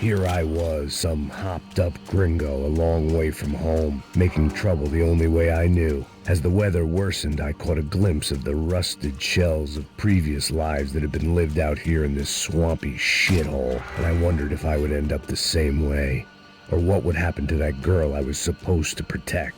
Here I was, some hopped-up gringo a long way from home, making trouble the only way I knew. As the weather worsened, I caught a glimpse of the rusted shells of previous lives that had been lived out here in this swampy shithole, and I wondered if I would end up the same way, or what would happen to that girl I was supposed to protect.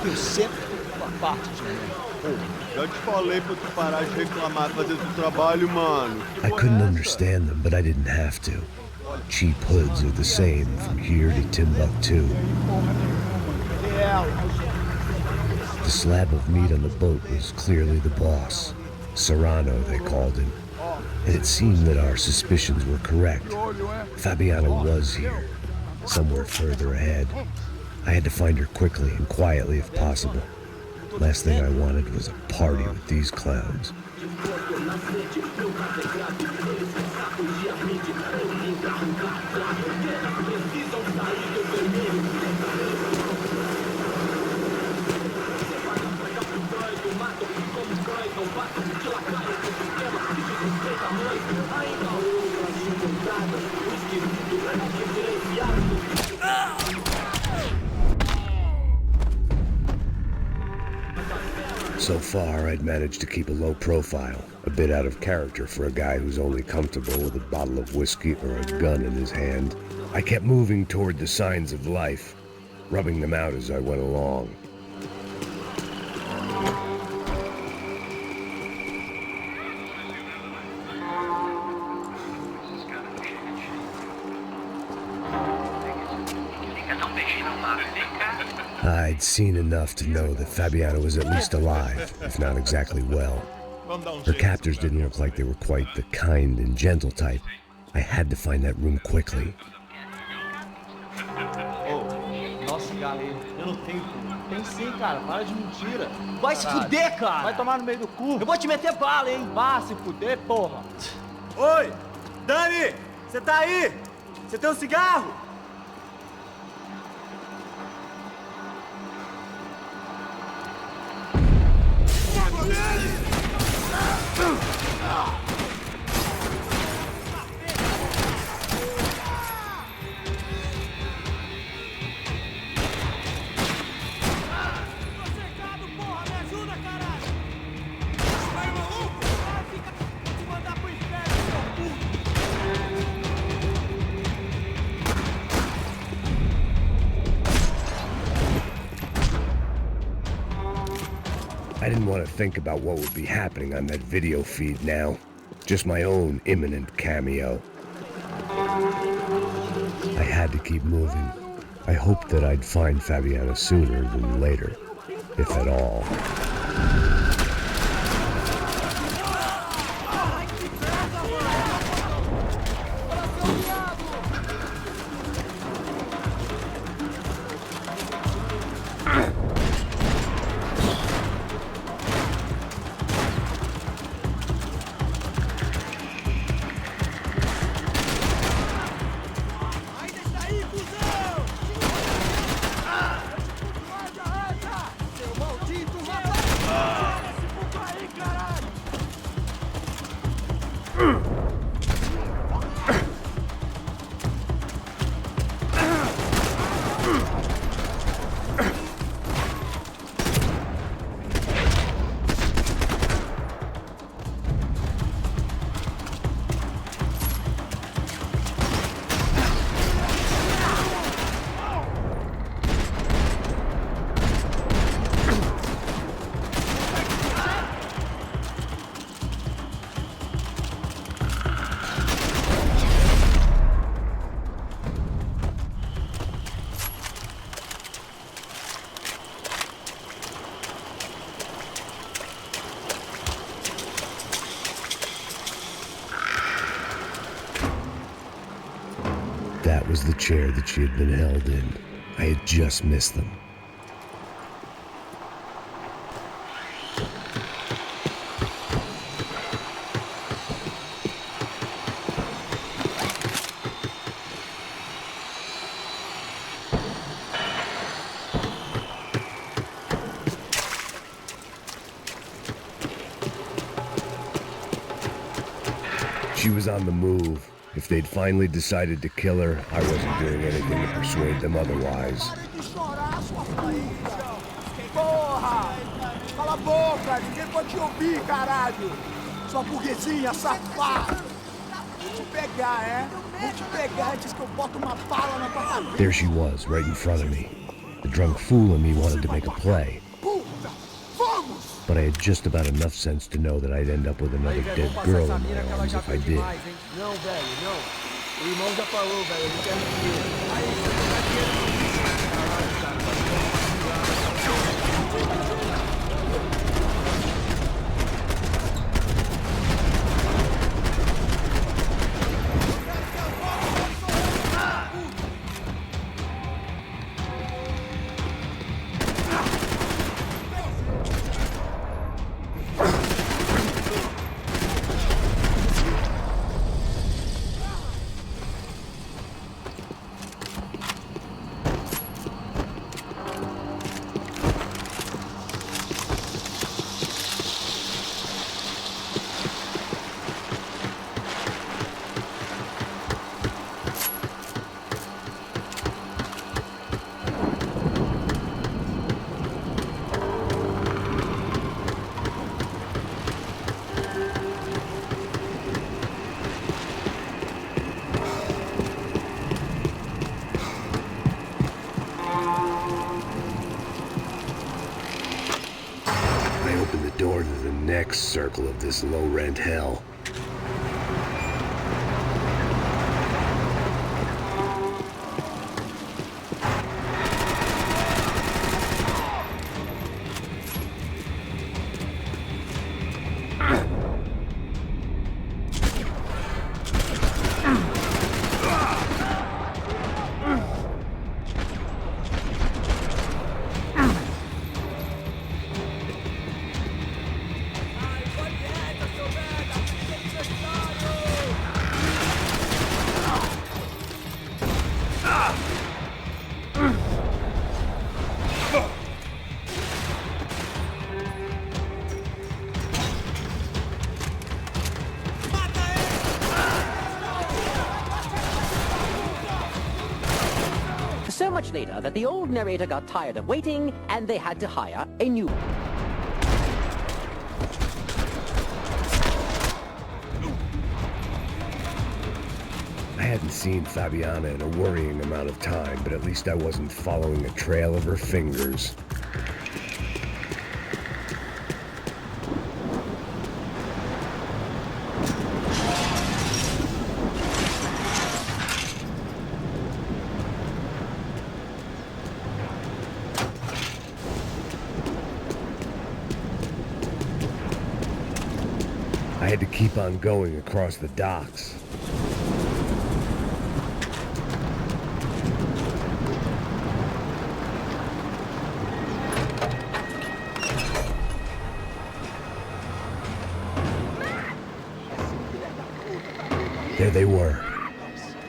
Eu sempre uma parte de mim. Já te falei pra tu parar de reclamar fazer teu trabalho, mano. I couldn't understand them, but I didn't have to. Cheap hoods are the same from here to Timbuktu. The slab of meat on the boat was clearly the boss. Serrano, they called him. And it seemed that our suspicions were correct. Fabiana was here, somewhere further ahead. I had to find her quickly and quietly if possible. Last thing I wanted was a party with these clowns. So far, I'd managed to keep a low profile, a bit out of character for a guy who's only comfortable with a bottle of whiskey or a gun in his hand. I kept moving toward the signs of life, rubbing them out as I went along. I'd seen enough to know that Fabiana was at least alive, if not exactly well. Her captors didn't look like they were quite the kind and gentle type. I had to find that room quickly. Nossa, galera, eu não tenho como. Tem sim, cara, para de mentira. Vai se fuder, cara! Vai tomar no meio do cu. Eu vou te meter bala, hein? Vá se fuder, porra. Oi! Dani! Você tá aí? Você tem um cigarro? I didn't want to think about what would be happening on that video feed now. Just my own imminent cameo. I had to keep moving. I hoped that I'd find Fabiana sooner than later, if at all. That was the chair that she had been held in. I had just missed them. She was on the move. If they'd finally decided to kill her, I wasn't doing anything to persuade them otherwise. Porra! Cala a boca! Ninguém pode te ouvir, caralho! Sua burguesinha safada! Vou te pegar, é? Vou te pegar antes que eu boto uma bala na tua cabeça! There she was, right in front of me. The drunk fool in me wanted to make a play. Puta! Vamos! But I had just about enough sense to know that I'd end up with another dead girl in my arms if I did. Não, velho, não. O irmão já falou, velho, ele quer dinheiro. Aí você não vai dinheiro. Caralho, cara, vai ter uma Door to the next circle of this low-rent hell. So much later that the old narrator got tired of waiting, and they had to hire a new one. I hadn't seen Fabiana in a worrying amount of time, but at least I wasn't following a trail of her fingers. I had to keep on going across the docks. There they were.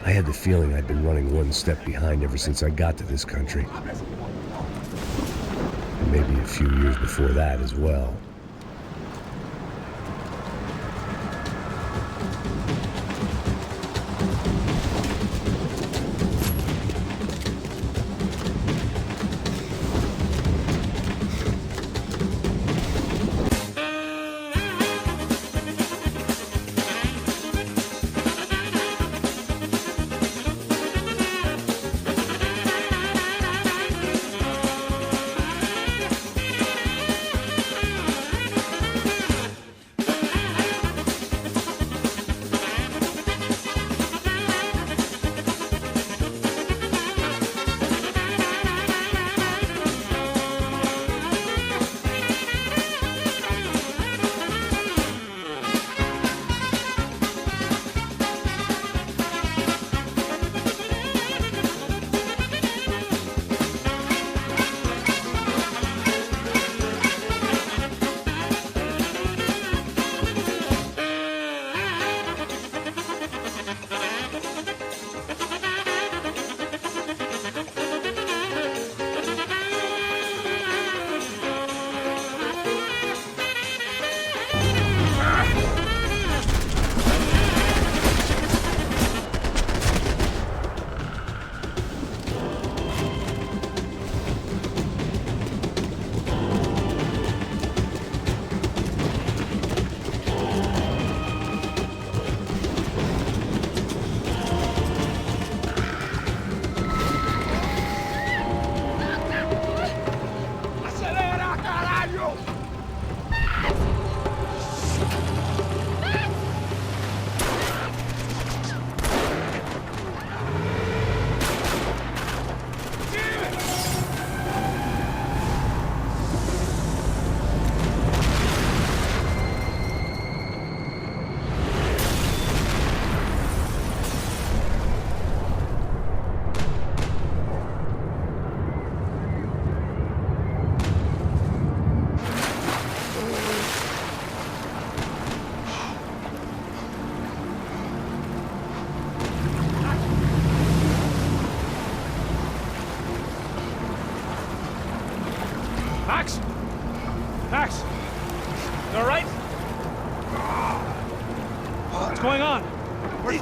I had the feeling I'd been running one step behind ever since I got to this country. And maybe a few years before that as well.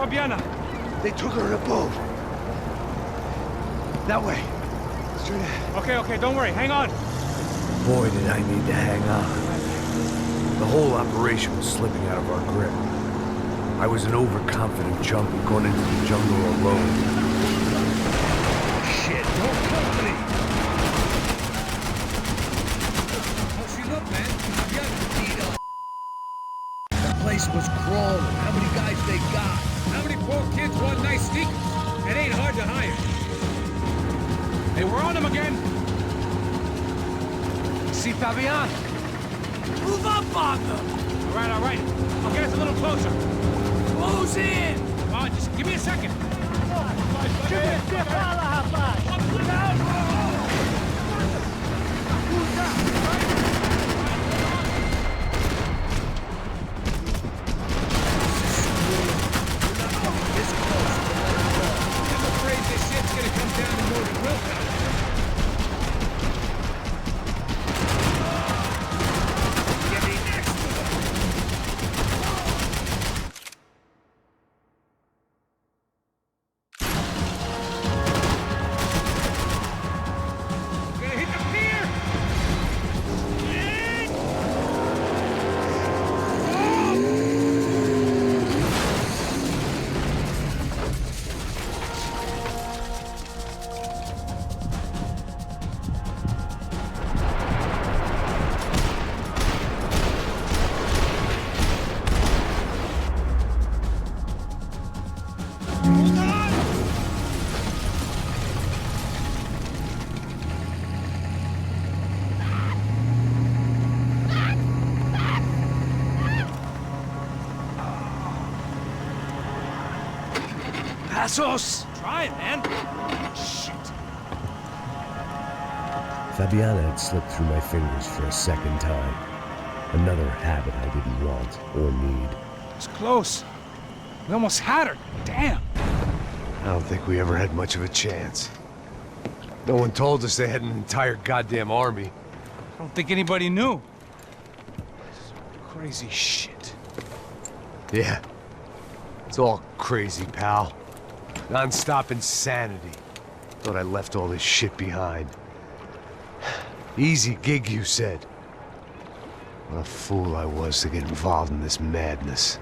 Fabiana? They took her in a boat. That way. Straight ahead. Okay, don't worry. Hang on. Boy, did I need to hang on. The whole operation was slipping out of our grip. I was an overconfident junkie going into the jungle alone. Shit, don't come to me! How's she look, man? Beat up. The place was crawling. How many guys they got? How many poor kids want nice sneakers? It ain't hard to hire. Hey, we're on them again. See Fabian? Move up on them! All right. I'll get us a little closer. Close in! Come on, just give me a second. I'm afraid this shit's gonna come down to more than willpower. Get me next to them. Gonna hit the pier. Hold on. Passos! Try it, man. Shit. Fabiana had slipped through my fingers for a second time. Another habit I didn't want or need. It's close. We almost had her. Damn. I don't think we ever had much of a chance. No one told us they had an entire goddamn army. I don't think anybody knew. Crazy shit. Yeah. It's all crazy, pal. Non-stop insanity. Thought I left all this shit behind. Easy gig, you said. What a fool I was to get involved in this madness.